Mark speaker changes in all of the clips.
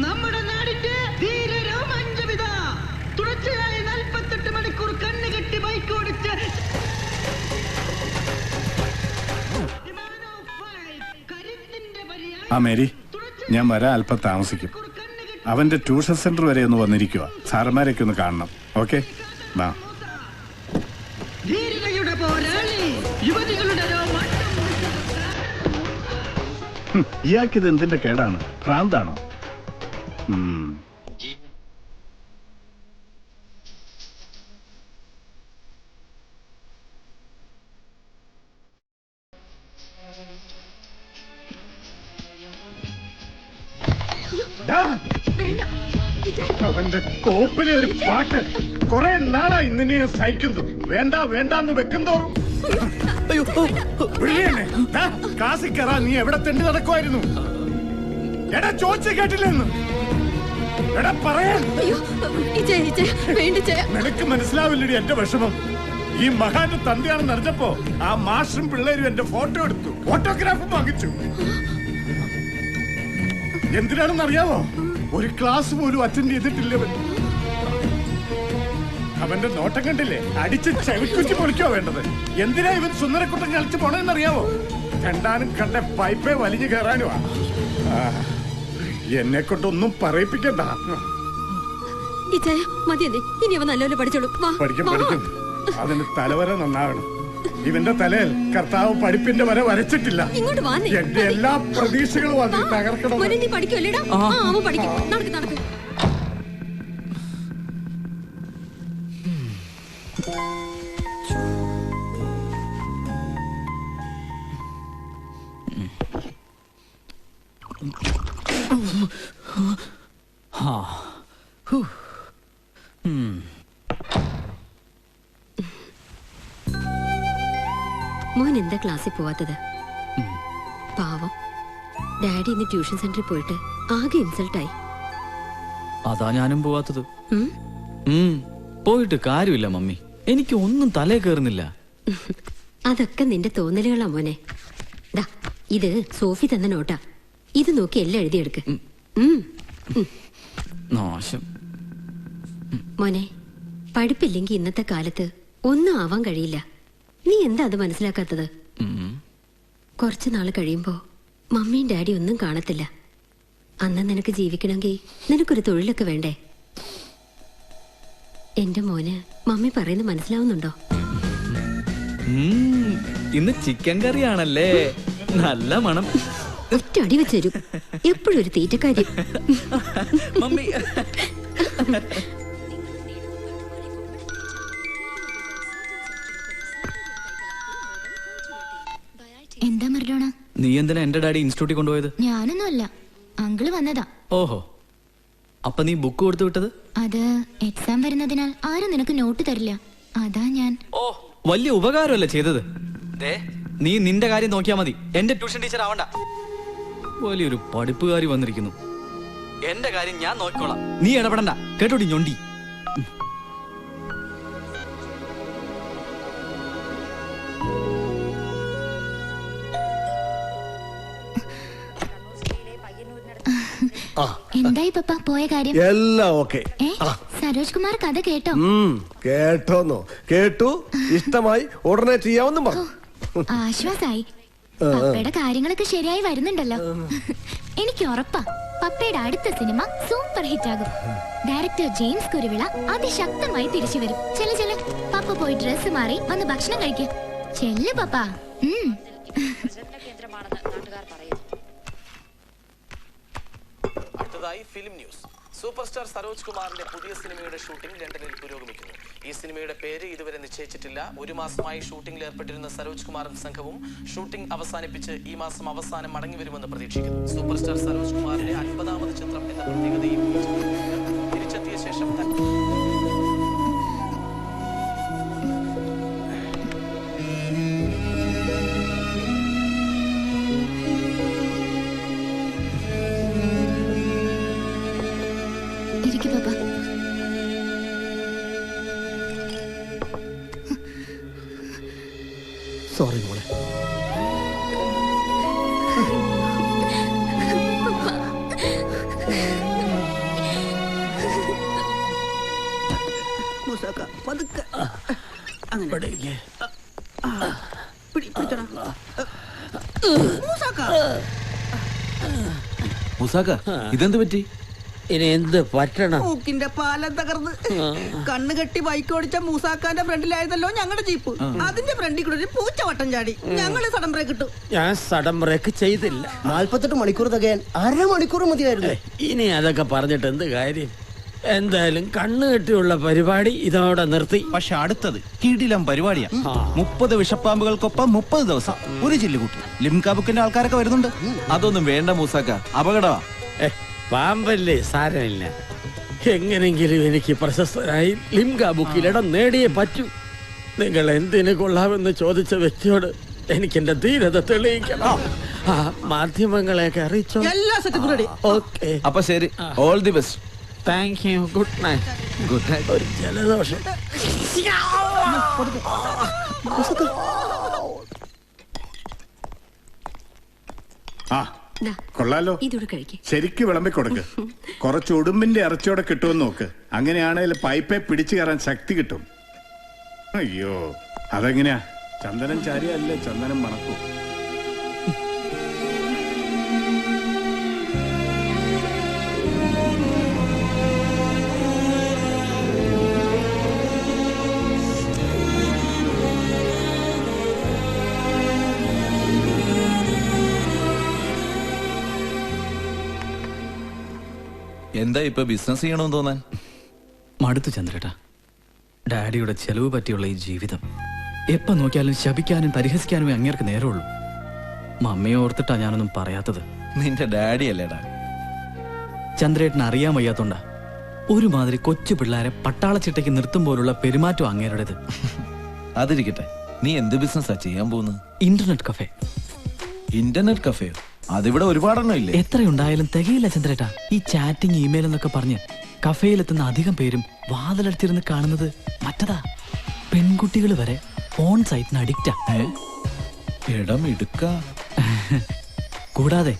Speaker 1: നമ്മുടെ നാടിന്റെ ധീര രോമാഞ്ചവിത തുടർച്ചയായ 48 മണിക്കൂർ കണ്ണുകെട്ടി ബൈക്ക് ഓടിച്ച്
Speaker 2: ആ മേരി, ഞാൻ വരാൻ അല്പം താമസിക്കും. അവന്റെ ട്യൂഷൻ സെന്റർ വരെ ഒന്ന് വന്നിരിക്കുക. സാറന്മാരൊക്കെ ഒന്ന് കാണണം. ഓക്കെ, വാ. ഇയാൾക്കിത് എന്തിന്റെ കേടാണ്? ഭ്രാന്താണോ? അവന്റെ കോപ്പിലെ ഒരു പാട്ട് കുറെ നാളായി നിന്നെ സഹിക്കുന്നു. വേണ്ട വേണ്ടാന്ന് വെക്കുന്തോറും കാസി കയറാ. നീ എവിടെ തെണ്ടി നടക്കുമായിരുന്നു? എടാ ചോദിച്ച കേട്ടില്ലെന്ന്. എടാ പറയാൻ നിനക്ക് മനസ്സിലാവില്ലടി എന്റെ വിഷമം. ഈ മഹാന്റെ തന്തയാണെന്ന് അറിഞ്ഞപ്പോ ആ മാഷും പിള്ളേരും എന്റെ ഫോട്ടോ എടുത്തു, ഫോട്ടോഗ്രാഫും വാങ്ങിച്ചു. എന്തിനാണെന്ന് അറിയാവോ? ഒരു ക്ലാസ് പോലും അറ്റൻഡ് ചെയ്തിട്ടില്ലവൻ. അവന്റെ നോട്ടം കണ്ടില്ലേ? അടിച്ച് ചവിക്കുറ്റി പൊളിക്കോ വേണ്ടത്. എന്തിനാ ഇവൻ സുന്ദരക്കുട്ടൻ കളിച്ച് പോണെന്നറിയാവോ? രണ്ടാനും കണ്ട പൈപ്പേ വലിഞ്ഞു കയറാനുവാ. എന്നെ കൊണ്ടൊന്നും പറയിപ്പിക്കണ്ട. പഠിക്കും പഠിക്കും. അതിന് തലവര നന്നാകണം. ഇവന്റെ തലയിൽ കർത്താവ് പഠിപ്പിന്റെ വരെ വരച്ചിട്ടില്ല. എന്റെ എല്ലാ പ്രതീക്ഷകളും അത് തകർക്കണം.
Speaker 3: മോൻ എന്താ ക്ലാസ്സിൽ പോവാത്തത്? പാവം, ഡാഡി ഇന്ന് ട്യൂഷൻ സെന്ററിൽ പോയിട്ട് ആകെ ഇൻസൾട്ടായി.
Speaker 4: അതാ ഞാനും പോവാത്തത്. പോയിട്ട് കാര്യമില്ല മമ്മി, എനിക്ക് ഒന്നും തലേ കയറുന്നില്ല.
Speaker 3: അതൊക്കെ നിന്റെ തോന്നലുകളാ മോനെ. ദാ ഇത് സോഫി തന്ന നോട്ടാ. ഇത് നോക്കി എല്ലാം എഴുതിയെടുക്ക്.
Speaker 4: നാശം.
Speaker 3: മോനെ, പഠിപ്പില്ലെങ്കിൽ ഇന്നത്തെ കാലത്ത് ഒന്നും ആവാൻ കഴിയില്ല. നീ എന്താ അത് മനസ്സിലാക്കാത്തത്? കുറച്ചു നാള് കഴിയുമ്പോ മമ്മിയും ഡാഡി ഒന്നും കാണത്തില്ല. അന്ന് നിനക്ക് ജീവിക്കണമെങ്കിൽ നിനക്കൊരു തൊഴിലൊക്കെ വേണ്ടേ? എന്റെ മോന് മമ്മി പറയുന്നത് മനസ്സിലാവുന്നുണ്ടോ?
Speaker 4: ഇന്ന് ചിക്കൻ കറിയാണല്ലേ? നല്ല മണം.
Speaker 3: ഒറ്റ അടി വെച്ച് തരും. എപ്പോഴും ഒരു തീറ്റക്കാരി.
Speaker 4: മമ്മി
Speaker 5: എന്താ മറഡോണ?
Speaker 4: നീ എന്തിനാ എന്റെ ഡാഡി ഇൻസ്റ്റിറ്റ്യൂട്ടിൽ കൊണ്ടുപോയത്?
Speaker 5: ഞാനൊന്നുമല്ല, അങ്കിള് വന്നതാ.
Speaker 4: ഓഹോ, അപ്പൊ നീ ബുക്ക് കൊടുത്തു വിട്ടത്?
Speaker 5: അത് എക്സാം വരുന്നതിനാൽ ആരും നിനക്ക് നോട്ട് തരില്ല, അതാ ഞാൻ.
Speaker 4: ഓ, വലിയ ഉപകാരമല്ലേ ചെയ്തത്. നീ നിന്റെ കാര്യം നോക്കിയാ മതി, എന്റെ ട്യൂഷൻ ടീച്ചർ ആവണ്ട. വലിയൊരു പഠിപ്പുകാരി വന്നിരിക്കുന്നു. എന്റെ കാര്യം ഞാൻ നോക്കിക്കോളാം, നീ ഇടപെടണ്ട. കേട്ടോടി ഞൊണ്ടി.
Speaker 5: എന്തായി പപ്പ പോയ കാര്യം?
Speaker 6: എല്ലാം ഓക്കെ.
Speaker 5: സരോജ് കുമാർ കഥ കേട്ടോ?
Speaker 6: കേട്ടോന്നോ? കേട്ടു, ഇഷ്ടമായി, ഉടനെ ചെയ്യാമെന്നും പറഞ്ഞു.
Speaker 5: ആശ്വാസായി. പപ്പയുടെ കാര്യങ്ങളൊക്കെ ശരിയായി വരുന്നുണ്ടല്ലോ. എനിക്ക് ഉറപ്പാ പപ്പയുടെ അടുത്ത സിനിമ സൂപ്പർ ഹിറ്റ് ആകും. ഡയറക്ടർ ജെയിംസ് കുരുവിള അതിശക്തമായി തിരിച്ചു വരും. ചെല്ല് പപ്പ പോയി ഡ്രസ് മാറി വന്ന് ഭക്ഷണം കഴിക്കുക. ചെല്ല് പപ്പ.
Speaker 7: അടുത്തതായി film news. Super star Saroj കുമാറിന്റെ പുതിയ സിനിമയുടെ ഷൂട്ടിംഗ് ലണ്ടനിൽ പുരോഗമിക്കുന്നു. ഈ സിനിമയുടെ പേര് ഇതുവരെ നിശ്ചയിച്ചിട്ടില്ല. 1 മാസമായി ഷൂട്ടിംഗിൽ ഏർപ്പെട്ടിരുന്ന സരോജ് കുമാറും സംഘവും ഷൂട്ടിംഗ് അവസാനിപ്പിച്ച് ഈ മാസം അവസാനം മടങ്ങിവരുമെന്ന് പ്രതീക്ഷിക്കുന്നു. സൂപ്പർ സ്റ്റാർ സരോജ് കുമാറിന്റെ 50ാമത് ചിത്രം എന്ന പ്രത്യേകതയും തിരിച്ചെത്തിയ ശേഷം
Speaker 6: സോറി മോളെ.
Speaker 4: മുസാക്ക ഇതെന്ത് പറ്റി?
Speaker 8: ഇനി എന്ത് പറ്റണം?
Speaker 1: മൂക്കിന്റെ പാലം തകർന്ന് കണ്ണ് കെട്ടി ബൈക്ക് ഓടിച്ച മൂസാക്കാന്റെ ഫ്രണ്ടിലായതല്ലോ ഞങ്ങളുടെ ജീപ്പ്. അതിന്റെ ഫ്രണ്ടിൽ കൂടെ ഒരു പൂച്ചവട്ടം ചാടി. ഞങ്ങള് സഡൻ ബ്രേക്ക് ഇട്ടു.
Speaker 8: ഞാൻ സഡൻ ബ്രേക്ക് ചെയ്തില്ല.
Speaker 6: 48 മണിക്കൂർ തികയാൻ അരമണിക്കൂർ മതിയായിരുന്നു.
Speaker 8: ഇനി അതൊക്കെ പറഞ്ഞിട്ട് എന്ത് കാര്യം? എന്തായാലും കണ്ണ് കെട്ടിയുള്ള പരിപാടി ഇതോടെ നിർത്തി.
Speaker 9: പക്ഷെ അടുത്തത് കിടിലം പരിപാടിയാ. 30 വിഷപ്പാമ്പുകൾക്കൊപ്പം 30 ദിവസം ഒരു ചില്ല് കൂട്ടി. ലിംക ബുക്കിന്റെ ആൾക്കാരൊക്കെ വരുന്നുണ്ട്.
Speaker 4: അതൊന്നും വേണ്ട മൂസാക്ക, അപകടമാ.
Speaker 8: പാമ്പല്ലേ, സാരമില്ല. എങ്ങനെങ്കിലും എനിക്ക് പ്രശസ്തനായി ലിംക ബുക്കിൽ ഇടം നേടിയേ പറ്റൂ. നിങ്ങൾ എന്തിനു കൊള്ളാമെന്ന് ചോദിച്ച വ്യക്തിയോട് എനിക്ക് എന്റെ ധീരത തെളിയിക്കണം. മാധ്യമങ്ങളെയൊക്കെ അറിയിച്ചോ?
Speaker 1: എല്ലാ സെറ്റും റെഡി.
Speaker 8: ഓക്കെ,
Speaker 4: അപ്പൊ ശരി, all the best.
Speaker 8: Thank you. Good night.
Speaker 4: Good night.
Speaker 8: ഒരു ജലദോഷം.
Speaker 2: ആ കൊള്ളാലോ.
Speaker 3: ഇതോടെ കഴിക്കേ.
Speaker 2: ശരിക്ക് വിളമ്പി കൊടുക്ക്. കുറച്ച് ഉടുമ്പിന്റെ ഇറച്ചിയോടെ കിട്ടുമെന്ന് നോക്ക്. അങ്ങനെയാണെങ്കിൽ പൈപ്പെ പിടിച്ചു കയറാൻ ശക്തി കിട്ടും. അയ്യോ, അതെങ്ങനെയാ? ചന്ദനം ചാരിയല്ലേ ചന്ദനം മണക്കൂ.
Speaker 4: എന്താ ഇപ്പൊ ബിസിനസ് ചെയ്യണമെന്ന് തോന്നാൻ?
Speaker 10: മടുത്തു ചന്ദ്രേട്ടാ. ഡാഡിയുടെ ചെലവ് പറ്റിയുള്ള ഈ ജീവിതം എപ്പോ നോക്കിയാലും ശപിക്കാനും പരിഹസിക്കാനുമേ അങ്ങേർക്ക് നേരമുള്ളൂ. മമ്മിയെ ഓർത്തിട്ടാ ഞാനൊന്നും പറയാത്തത്.
Speaker 4: നിന്റെ ഡാഡി അല്ലേടാ.
Speaker 10: ചന്ദ്രേട്ടന് അറിയാൻ വയ്യാത്തോണ്ടാ ഒരുമാതിരി കൊച്ചു പിള്ളേരെ പട്ടാളച്ചിട്ടയ്ക്ക് നിർത്തും പോലുള്ള പെരുമാറ്റം അങ്ങേരുടേത്.
Speaker 4: അതിരിക്കട്ടെ, നീ എന്ത് ബിസിനസ്സാ ചെയ്യാൻ പോകുന്നത്?
Speaker 10: Internet cafe.
Speaker 4: ഇന്റർനെറ്റ് കഫേയോ? അതിവിടെ ഒരുപാടെണ്ണം ഇല്ലേ?
Speaker 10: എത്രയുണ്ടായാലും തികയില്ല ചന്ദ്രേട്ടാ. ഈ ചാറ്റിംഗ്, ഇമെയിൽ എന്നൊക്കെ പറഞ്ഞ് കഫേയിലെത്തുന്ന അധികം പേരും വാതിലടുത്തിരുന്ന് കാണുന്നത് മറ്റതാ. പെൺകുട്ടികൾ വരെ ഫോൺ സൈറ്റിന് അഡിക്റ്റാ. കൂടാതെ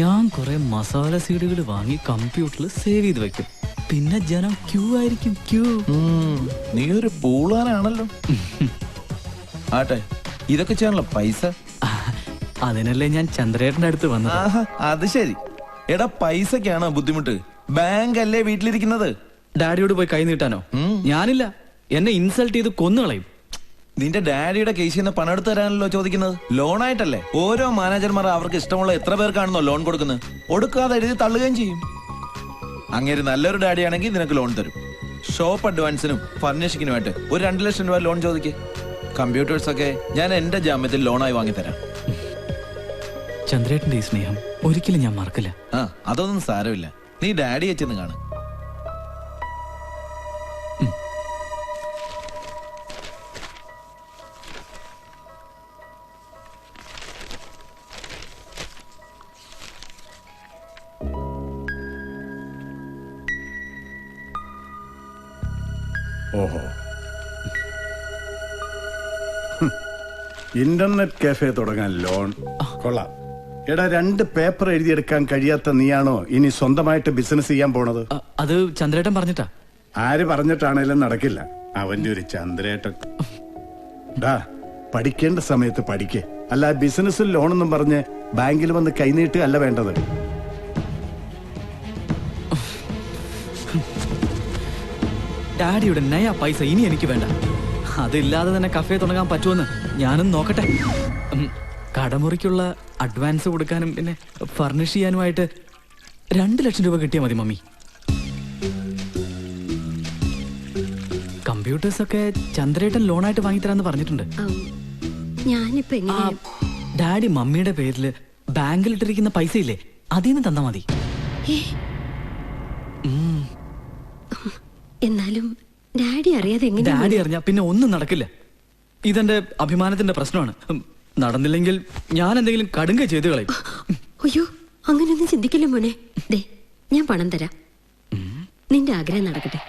Speaker 10: ഞാൻ കുറെ മസാല സീഡുകൾ വാങ്ങി കമ്പ്യൂട്ടറിൽ സേവ് ചെയ്ത് വെക്കും. പിന്നെ ജനം ക്യൂ ആയിരിക്കും, ക്യൂ.
Speaker 4: നീ ഒരു പൂളാനാണല്ലോ. ആട്ടെ, ഇതൊക്കെ ചെയ്യാനുള്ള പൈസ?
Speaker 10: അതിനല്ലേ ഞാൻ ചന്ദ്രേട്ടന്റെ അടുത്ത് വന്നത്.
Speaker 4: അത് ശരി. എടാ, പൈസക്കാണോ ബുദ്ധിമുട്ട്? ബാങ്ക് അല്ലേ വീട്ടിലിരിക്കുന്നത്.
Speaker 10: ഡാഡിയോട് പോയി കൈ നീട്ടാനോ? ഞാനില്ല. എന്നെ ഇൻസൾട്ട് ചെയ്ത് കൊന്നുകളയും.
Speaker 4: നിന്റെ ഡാഡിയുടെ കേസിൽ നിന്ന് പണം എടുത്ത് തരാനല്ലോ ചോദിക്കുന്നത്. ലോണായിട്ടല്ലേ? ഓരോ മാനേജർമാർ അവർക്ക് ഇഷ്ടമുള്ള എത്ര പേർക്കാണെന്നോ ലോൺ കൊടുക്കുന്നത്. ഒടുക്കാതെ എഴുതി തള്ളുകയും ചെയ്യും. അങ്ങനെ നല്ലൊരു ഡാഡി ആണെങ്കിൽ നിനക്ക് ലോൺ തരും. ഷോപ്പ് അഡ്വാൻസിനും ഫർണിഷിങ്ങിനുമായിട്ട് ഒരു 2 ലക്ഷം രൂപ ലോൺ ചോദിക്കേ. കമ്പ്യൂട്ടേഴ്സ് ഒക്കെ ഞാൻ എന്റെ ജാമ്യത്തിൽ ലോണായി വാങ്ങിത്തരാം.
Speaker 10: ചന്ദ്രേട്ടന്റെ ഈ സ്നേഹം ഒരിക്കലും ഞാൻ മറക്കില്ല.
Speaker 4: അതൊന്നും സാരമില്ല. നീ ഡാഡിയെ ചെന്ന് കാണും.
Speaker 2: ഓഹോ, ഇന്റർനെറ്റ് കാഫേ തുടങ്ങാൻ ലോൺ കൊള്ളാം. എടാ, 2 പേപ്പർ എഴുതിയെടുക്കാൻ കഴിയാത്ത നീയാണോ ഇനി സ്വന്തമായിട്ട് ബിസിനസ് ചെയ്യാൻ പോണത്?
Speaker 10: അത് ചന്ദ്രേട്ടൻ പറഞ്ഞിട്ടാ.
Speaker 2: ആര് പറഞ്ഞിട്ടാണേലും നടക്കില്ല. അവന്റെ ഒരു ചന്ദ്രേട്ടൻ. ഡാ, പഠിക്കേണ്ട സമയത്ത് പഠിക്കേ. അല്ല ബിസിനസ്സിൽ ലോണെന്നും പറഞ്ഞ് ബാങ്കിൽ വന്ന് കൈനീട്ട് അല്ല വേണ്ടത്.
Speaker 10: ഡാഡിയുടെ നയ പൈസ ഇനി എനിക്ക് വേണ്ട. അതില്ലാതെ തന്നെ കഫേ തുടങ്ങാൻ പറ്റുമെന്ന് ഞാനും നോക്കട്ടെ. കടമുറിക്കുള്ള അഡ്വാൻസ് കൊടുക്കാനും പിന്നെ ഫർണിഷ് ചെയ്യാനുമായിട്ട് 2 ലക്ഷം രൂപ കിട്ടിയാൽ മതി മമ്മി. കമ്പ്യൂട്ടേഴ്സ് ഒക്കെ ചന്ദ്രേട്ടൻ ലോണായിട്ട് വാങ്ങിത്തരാന്ന് പറഞ്ഞിട്ടുണ്ട്.
Speaker 3: ഞാനിപ്പോ
Speaker 10: ഡാഡി മമ്മിയുടെ പേരിൽ ബാങ്കിലിട്ടിരിക്കുന്ന പൈസ ഇല്ലേ, അതിന്ന് തന്നാ മതി.
Speaker 3: എന്നാലും ഡാഡി അറിയാതെ എങ്ങനെ?
Speaker 10: ഡാഡി അറിഞ്ഞാ പിന്നെ ഒന്നും നടക്കില്ല. ഇതെന്റെ അഭിമാനത്തിന്റെ പ്രശ്നമാണ്. നടന്നില്ലെങ്കിൽ ഞാൻ എന്തെങ്കിലും കടുങ്ക ചെയ്തു കളയും.
Speaker 3: അയ്യോ, അങ്ങനെയൊന്നും ചിന്തിക്കില്ല മോനെ. ദേ, ഞാൻ പണം തരാം. നിന്റെ ആഗ്രഹം നടക്കട്ടെ.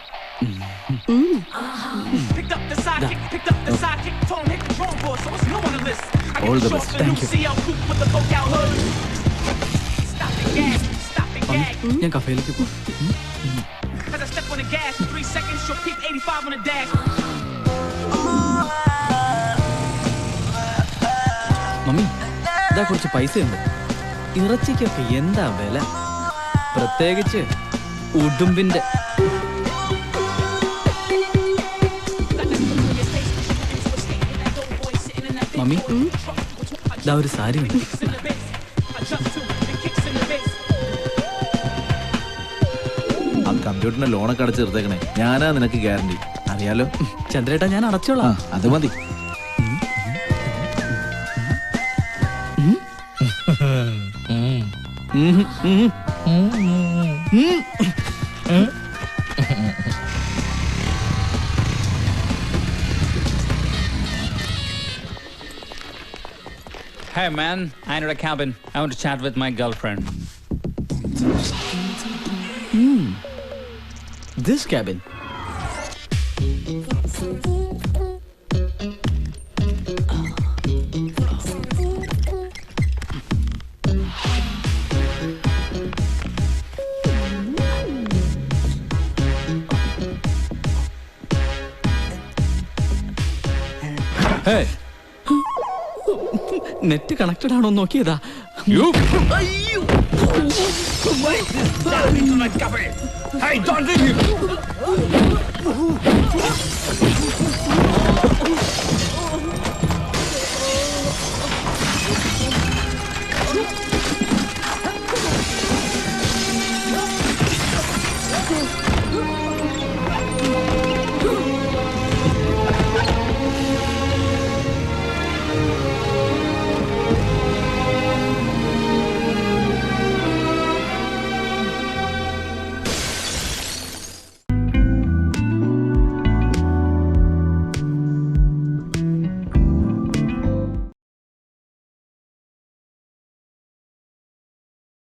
Speaker 4: All the best.
Speaker 10: Thank you. ഞാൻ കഫേയിലേക്ക് പോകും.
Speaker 11: As I step on the gas, in 3 seconds, you'll peep 85 on the dash.
Speaker 10: Mummy ഇതാ കുറച്ച് പൈസയുണ്ട്. ഇറച്ചിക്കൊക്കെ എന്താ വില, പ്രത്യേകിച്ച് ഉടുമ്പിന്റെ. മമ്മി ഇതാ ഒരു സാരി ഉണ്ട്.
Speaker 11: ആ കമ്പ്യൂട്ടറിന്റെ ലോണൊക്കെ അടച്ചു തീർത്തേക്കണേ, ഞാനാ നിനക്ക് ഗ്യാരണ്ടി. അറിയാലോ
Speaker 10: ചന്ദ്രേട്ടാ, ഞാൻ അടച്ചോളാം.
Speaker 11: അത് മതി.
Speaker 12: Hey man, I need a cabin. I want to chat with my girlfriend.
Speaker 10: This cabin. Hey. Net connected ആണോ നോക്കിയതാ.